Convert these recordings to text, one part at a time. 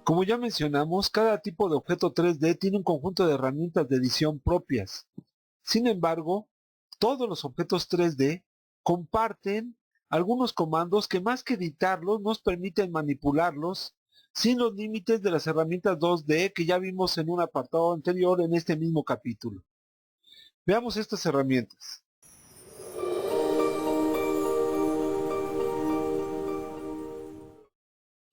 Como ya mencionamos, cada tipo de objeto 3D tiene un conjunto de herramientas de edición propias. Sin embargo, todos los objetos 3D comparten algunos comandos que más que editarlos nos permiten manipularlos sin los límites de las herramientas 2D que ya vimos en un apartado anterior en este mismo capítulo. Veamos estas herramientas.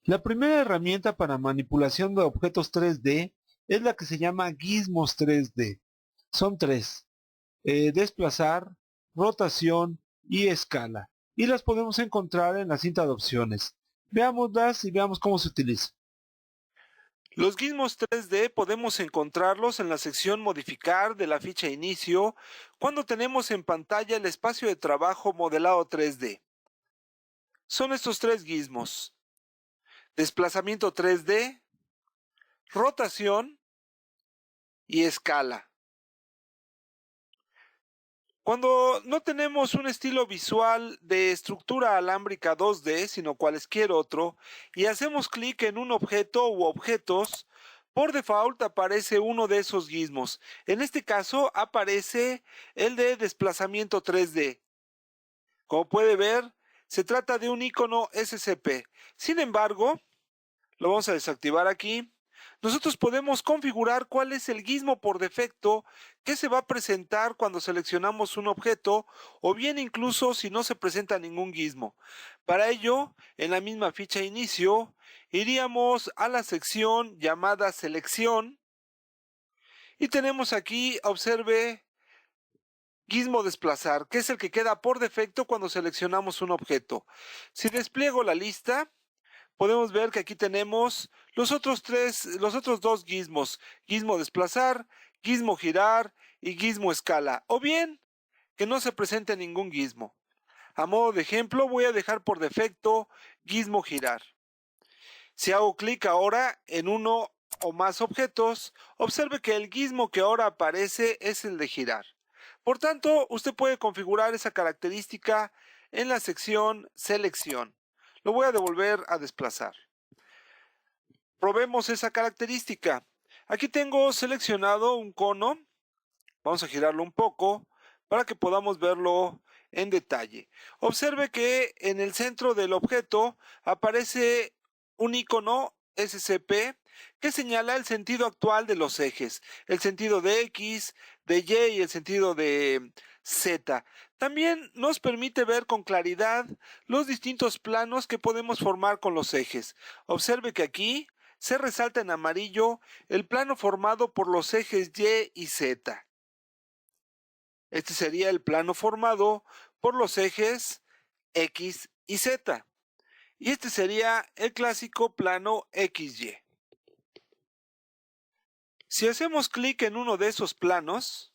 La primera herramienta para manipulación de objetos 3D es la que se llama Gizmos 3D. Son tres: desplazar, rotación y escala. Y las podemos encontrar en la cinta de opciones. Veámoslas y veamos cómo se utiliza. Los gizmos 3D podemos encontrarlos en la sección Modificar de la ficha Inicio cuando tenemos en pantalla el espacio de trabajo Modelado 3D. Son estos tres gizmos: desplazamiento 3D, rotación y escala. Cuando no tenemos un estilo visual de estructura alámbrica 2D, sino cualesquier otro, y hacemos clic en un objeto u objetos, por default aparece uno de esos gizmos. En este caso aparece el de desplazamiento 3D. Como puede ver, se trata de un icono SCP. Sin embargo, lo vamos a desactivar aquí. Nosotros podemos configurar cuál es el gizmo por defecto que se va a presentar cuando seleccionamos un objeto, o bien incluso si no se presenta ningún gizmo. Para ello, en la misma ficha inicio, iríamos a la sección llamada selección y tenemos aquí, observe, gizmo desplazar, que es el que queda por defecto cuando seleccionamos un objeto. Si despliego la lista, podemos ver que aquí tenemos los otros dos gizmos: gizmo desplazar, gizmo girar y gizmo escala, o bien que no se presente ningún gizmo. A modo de ejemplo, voy a dejar por defecto gizmo girar. Si hago clic ahora en uno o más objetos, observe que el gizmo que ahora aparece es el de girar. Por tanto, usted puede configurar esa característica en la sección selección. Lo voy a devolver a desplazar. Probemos esa característica. Aquí tengo seleccionado un cono. Vamos a girarlo un poco para que podamos verlo en detalle. Observe que en el centro del objeto aparece un icono SCP que señala el sentido actual de los ejes, el sentido de X, de Y y el sentido de Z. También nos permite ver con claridad los distintos planos que podemos formar con los ejes. Observe que aquí se resalta en amarillo el plano formado por los ejes Y y Z. Este sería el plano formado por los ejes X y Z. Y este sería el clásico plano XY. Si hacemos clic en uno de esos planos,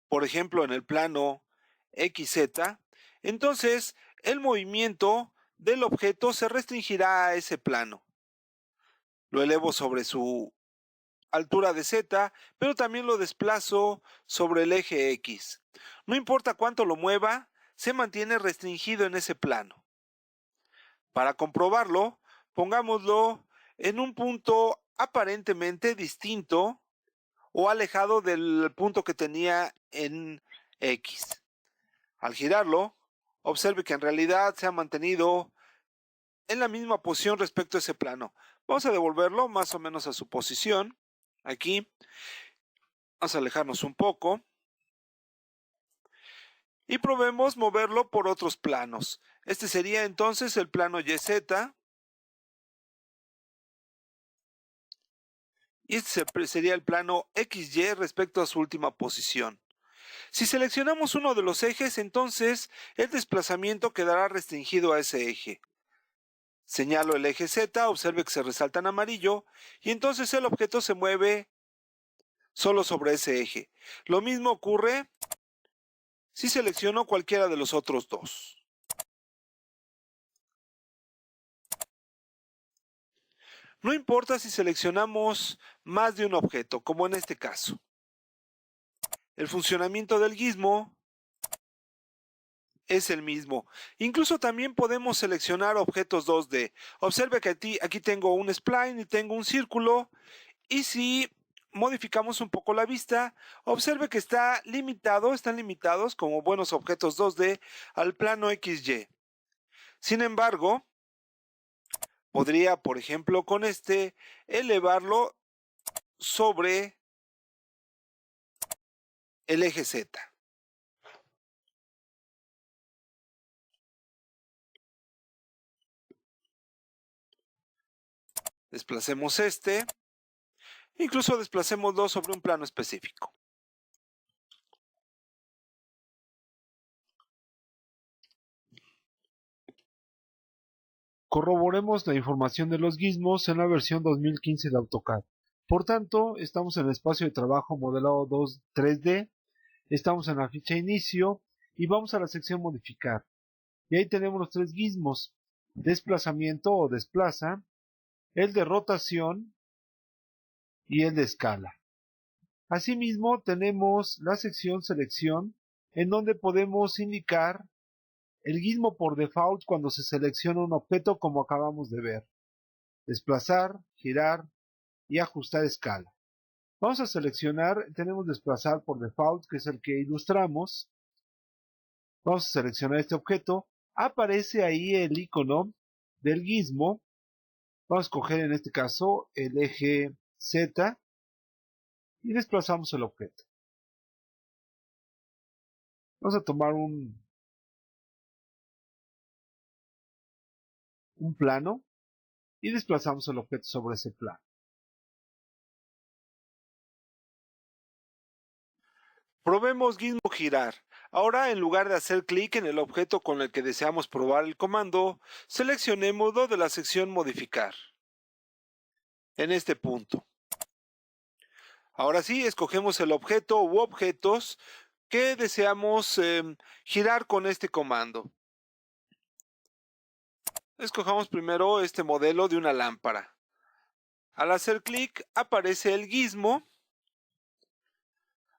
por ejemplo en el plano XZ, entonces el movimiento del objeto se restringirá a ese plano. Lo elevo sobre su altura de Z, pero también lo desplazo sobre el eje X. No importa cuánto lo mueva, se mantiene restringido en ese plano. Para comprobarlo, pongámoslo en un punto aparentemente distinto o alejado del punto que tenía en X. Al girarlo, observe que en realidad se ha mantenido en la misma posición respecto a ese plano. Vamos a devolverlo más o menos a su posición. Aquí, vamos a alejarnos un poco y probemos moverlo por otros planos. Este sería entonces el plano YZ y este sería el plano XY respecto a su última posición. Si seleccionamos uno de los ejes, entonces el desplazamiento quedará restringido a ese eje. Señalo el eje Z, observe que se resalta en amarillo y entonces el objeto se mueve solo sobre ese eje. Lo mismo ocurre si selecciono cualquiera de los otros dos. No importa si seleccionamos más de un objeto, como en este caso. El funcionamiento del gizmo es el mismo. Incluso también podemos seleccionar objetos 2D. Observe que aquí tengo un spline y tengo un círculo, y si modificamos un poco la vista, observe que están limitados como buenos objetos 2D al plano XY. Sin embargo, podría, por ejemplo, con este, elevarlo sobre el eje Z. Desplacemos este, incluso desplacémoslo sobre un plano específico. Corroboremos la información de los gizmos en la versión 2015 de AutoCAD. Por tanto, estamos en el espacio de trabajo modelado 3D, estamos en la ficha inicio y vamos a la sección modificar. Y ahí tenemos los tres gizmos: desplazamiento o desplaza, el de rotación y el de escala. Asimismo, tenemos la sección selección, en donde podemos indicar el gizmo por default cuando se selecciona un objeto, como acabamos de ver: desplazar, girar y ajustar escala. Vamos a seleccionar, tenemos desplazar por default, que es el que ilustramos. Vamos a seleccionar este objeto. Aparece ahí el icono del gizmo. Vamos a escoger en este caso el eje Z y desplazamos el objeto. Vamos a tomar un plano y desplazamos el objeto sobre ese plano. Probemos gizmo girar. Ahora, en lugar de hacer clic en el objeto con el que deseamos probar el comando, seleccionémoslo de la sección modificar. En este punto. Ahora sí, escogemos el objeto u objetos que deseamos girar con este comando. Escojamos primero este modelo de una lámpara. Al hacer clic aparece el gizmo,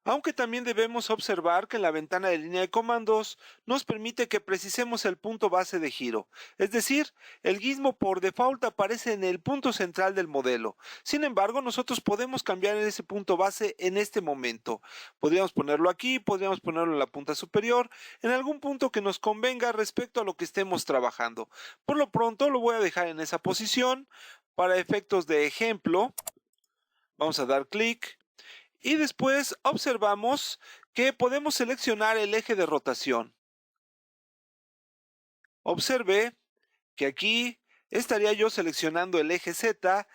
aunque también debemos observar que en la ventana de línea de comandos nos permite que precisemos el punto base de giro. Es decir, el gizmo por default aparece en el punto central del modelo. Sin embargo, nosotros podemos cambiar ese punto base en este momento. Podríamos ponerlo aquí, podríamos ponerlo en la punta superior, en algún punto que nos convenga respecto a lo que estemos trabajando. Por lo pronto lo voy a dejar en esa posición. Para efectos de ejemplo, vamos a dar clic. Y después observamos que podemos seleccionar el eje de rotación. Observe que aquí estaría yo seleccionando el eje Z.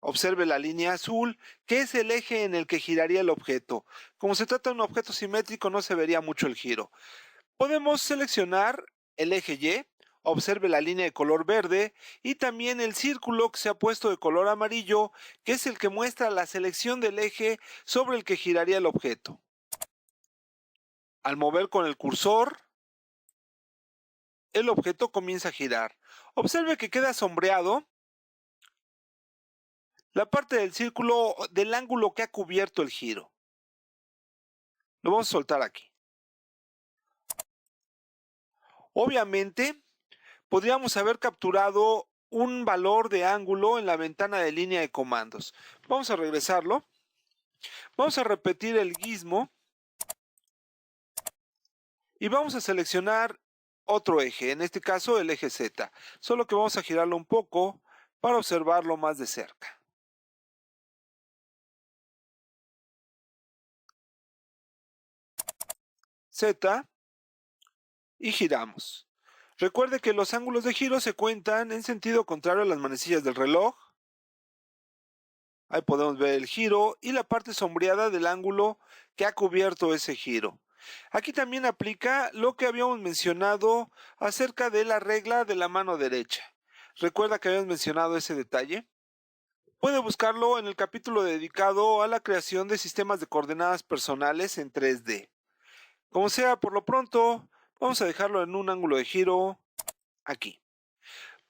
Observe la línea azul, que es el eje en el que giraría el objeto. Como se trata de un objeto simétrico, no se vería mucho el giro. Podemos seleccionar el eje Y. Observe la línea de color verde y también el círculo que se ha puesto de color amarillo, que es el que muestra la selección del eje sobre el que giraría el objeto. Al mover con el cursor, el objeto comienza a girar. Observe que queda sombreado la parte del círculo del ángulo que ha cubierto el giro. Lo vamos a soltar aquí. Obviamente, podríamos haber capturado un valor de ángulo en la ventana de línea de comandos. Vamos a regresarlo. Vamos a repetir el gizmo y vamos a seleccionar otro eje, en este caso el eje Z, solo que vamos a girarlo un poco para observarlo más de cerca. Z y giramos. Recuerde que los ángulos de giro se cuentan en sentido contrario a las manecillas del reloj. Ahí podemos ver el giro y la parte sombreada del ángulo que ha cubierto ese giro. Aquí también aplica lo que habíamos mencionado acerca de la regla de la mano derecha. ¿Recuerda que habíamos mencionado ese detalle? Puede buscarlo en el capítulo dedicado a la creación de sistemas de coordenadas personales en 3D. Como sea, por lo pronto, vamos a dejarlo en un ángulo de giro aquí.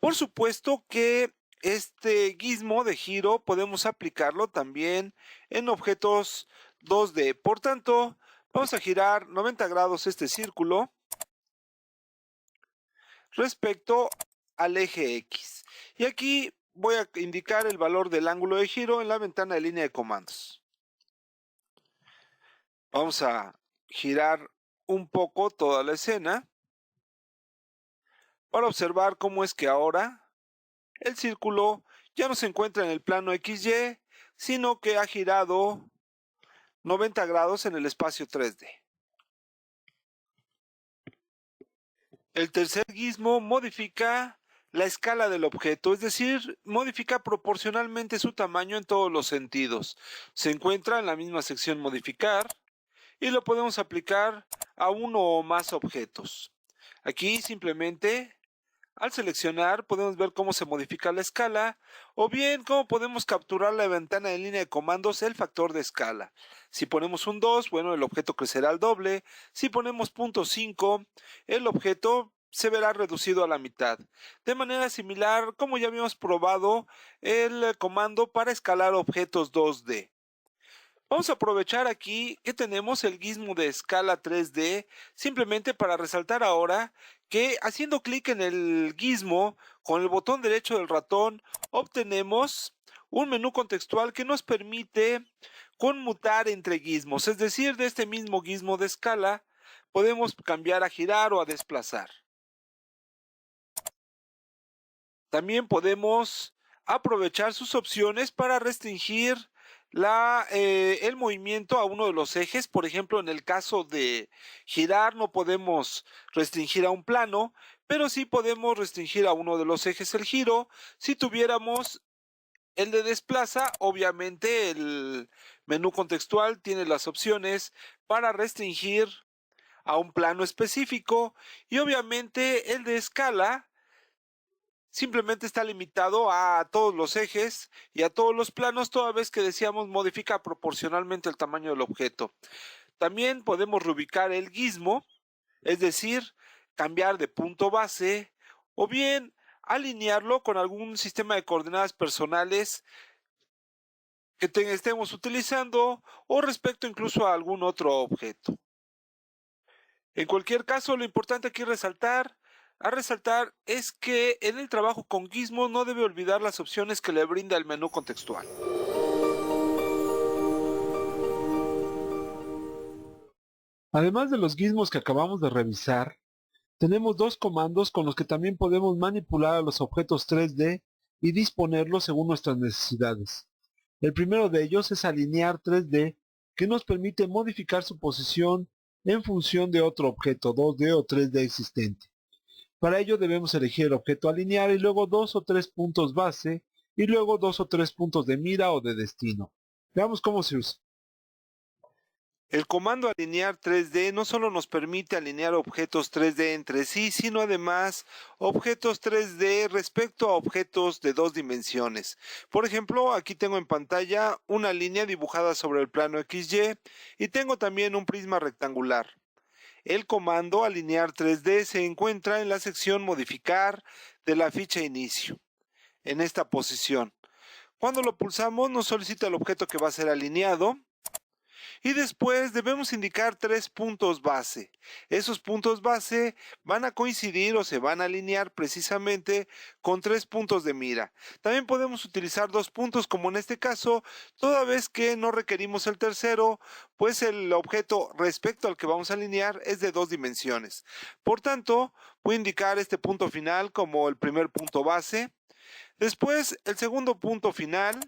Por supuesto que este gizmo de giro podemos aplicarlo también en objetos 2D. Por tanto, vamos a girar 90 grados este círculo respecto al eje X. Y aquí voy a indicar el valor del ángulo de giro en la ventana de línea de comandos. Vamos a girar un poco toda la escena para observar cómo es que ahora el círculo ya no se encuentra en el plano XY, sino que ha girado 90 grados en el espacio 3D. El tercer gizmo modifica la escala del objeto, es decir, modifica proporcionalmente su tamaño en todos los sentidos. Se encuentra en la misma sección modificar y lo podemos aplicar a uno o más objetos. Aquí simplemente al seleccionar podemos ver cómo se modifica la escala o bien cómo podemos capturar la ventana de línea de comandos el factor de escala. Si ponemos un 2, bueno, el objeto crecerá al doble. Si ponemos 0.5, el objeto se verá reducido a la mitad. De manera similar, como ya habíamos probado el comando para escalar objetos 2D. Vamos a aprovechar aquí que tenemos el gizmo de escala 3D simplemente para resaltar ahora que haciendo clic en el gizmo con el botón derecho del ratón obtenemos un menú contextual que nos permite conmutar entre gizmos, es decir, de este mismo gizmo de escala podemos cambiar a girar o a desplazar. También podemos aprovechar sus opciones para restringir el movimiento a uno de los ejes. Por ejemplo, en el caso de girar no podemos restringir a un plano, pero sí podemos restringir a uno de los ejes el giro. Si tuviéramos el de desplaza, obviamente el menú contextual tiene las opciones para restringir a un plano específico y obviamente el de escala simplemente está limitado a todos los ejes y a todos los planos, toda vez que decíamos modifica proporcionalmente el tamaño del objeto. También podemos reubicar el gizmo, es decir, cambiar de punto base o bien alinearlo con algún sistema de coordenadas personales que estemos utilizando o respecto incluso a algún otro objeto. En cualquier caso, lo importante aquí a resaltar es que en el trabajo con gizmos no debe olvidar las opciones que le brinda el menú contextual. Además de los gizmos que acabamos de revisar, tenemos dos comandos con los que también podemos manipular a los objetos 3D y disponerlos según nuestras necesidades. El primero de ellos es alinear 3D, que nos permite modificar su posición en función de otro objeto 2D o 3D existente. Para ello debemos elegir el objeto alinear y luego 2 o 3 puntos base y luego 2 o 3 puntos de mira o de destino. Veamos cómo se usa. El comando alinear 3D no solo nos permite alinear objetos 3D entre sí, sino además objetos 3D respecto a objetos de 2 dimensiones. Por ejemplo, aquí tengo en pantalla una línea dibujada sobre el plano XY y tengo también un prisma rectangular. El comando alinear 3D se encuentra en la sección modificar de la ficha inicio, en esta posición. Cuando lo pulsamos nos solicita el objeto que va a ser alineado y después debemos indicar 3 puntos base. Esos puntos base van a coincidir o se van a alinear precisamente con 3 puntos de mira. También podemos utilizar 2 puntos como en este caso, toda vez que no requerimos el tercero, pues el objeto respecto al que vamos a alinear es de 2 dimensiones. Por tanto, voy a indicar este punto final como el primer punto base. Después el segundo punto final.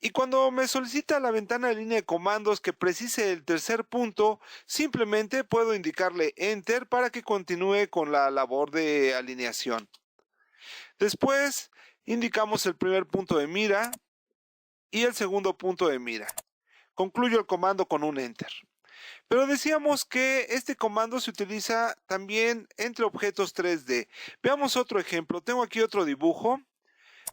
Y cuando me solicita la ventana de línea de comandos que precise el tercer punto, simplemente puedo indicarle Enter para que continúe con la labor de alineación. Después indicamos el primer punto de mira y el segundo punto de mira. Concluyo el comando con un Enter. Pero decíamos que este comando se utiliza también entre objetos 3D. Veamos otro ejemplo. Tengo aquí otro dibujo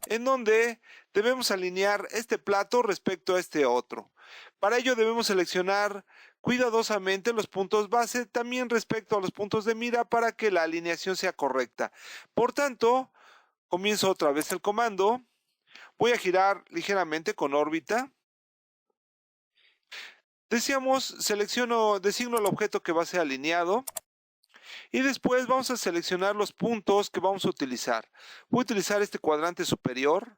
en donde debemos alinear este plato respecto a este otro. Para ello debemos seleccionar cuidadosamente los puntos base también respecto a los puntos de mira para que la alineación sea correcta. Por tanto, comienzo otra vez el comando. Voy a girar ligeramente con órbita. Decíamos, designo el objeto que va a ser alineado. Y después vamos a seleccionar los puntos que vamos a utilizar. Voy a utilizar este cuadrante superior.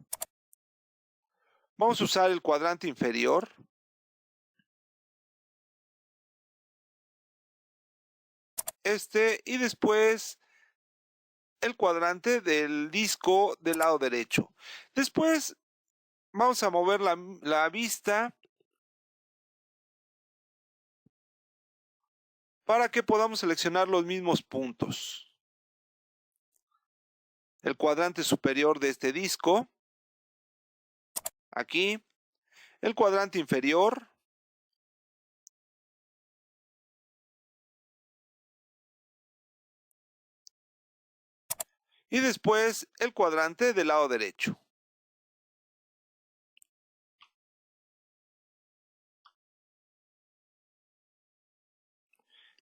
Vamos a usar el cuadrante inferior. Y después el cuadrante del disco del lado derecho. Después vamos a mover la vista para que podamos seleccionar los mismos puntos. El cuadrante superior de este disco, aquí, el cuadrante inferior, y después el cuadrante del lado derecho.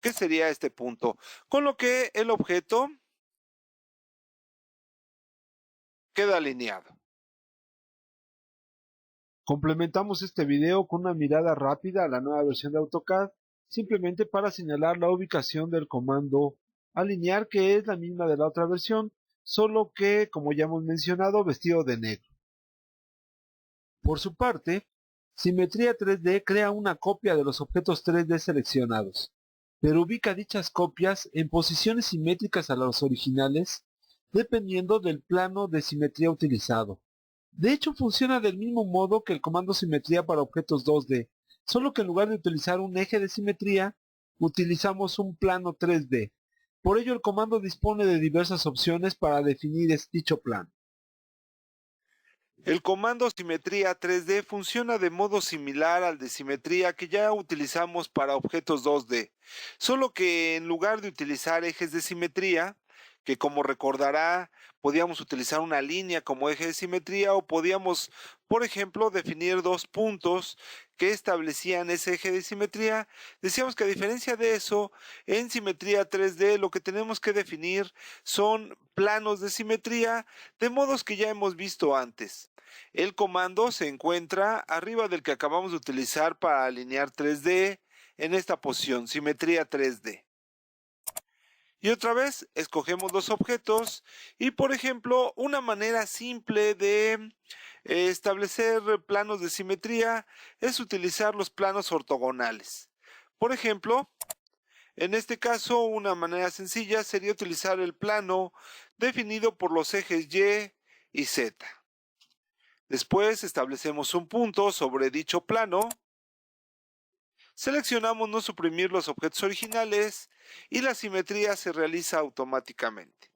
¿Qué sería este punto? Con lo que el objeto queda alineado. Complementamos este video con una mirada rápida a la nueva versión de AutoCAD, simplemente para señalar la ubicación del comando alinear, que es la misma de la otra versión, solo que, como ya hemos mencionado, vestido de negro. Por su parte, Simetría 3D crea una copia de los objetos 3D seleccionados, pero ubica dichas copias en posiciones simétricas a los originales, dependiendo del plano de simetría utilizado. De hecho, funciona del mismo modo que el comando simetría para objetos 2D, solo que en lugar de utilizar un eje de simetría, utilizamos un plano 3D. Por ello, el comando dispone de diversas opciones para definir dicho plano. El comando simetría 3D funciona de modo similar al de simetría que ya utilizamos para objetos 2D, solo que en lugar de utilizar ejes de simetría, que como recordará, podíamos utilizar una línea como eje de simetría o podíamos, por ejemplo, definir dos puntos que establecían ese eje de simetría. Decíamos que a diferencia de eso, en simetría 3D lo que tenemos que definir son planos de simetría de modos que ya hemos visto antes. El comando se encuentra arriba del que acabamos de utilizar para alinear 3D en esta posición, simetría 3D. Y otra vez escogemos los objetos y, por ejemplo, una manera simple de establecer planos de simetría es utilizar los planos ortogonales. Por ejemplo, en este caso, una manera sencilla sería utilizar el plano definido por los ejes Y y Z. Después establecemos un punto sobre dicho plano. Seleccionamos no suprimir los objetos originales y la simetría se realiza automáticamente.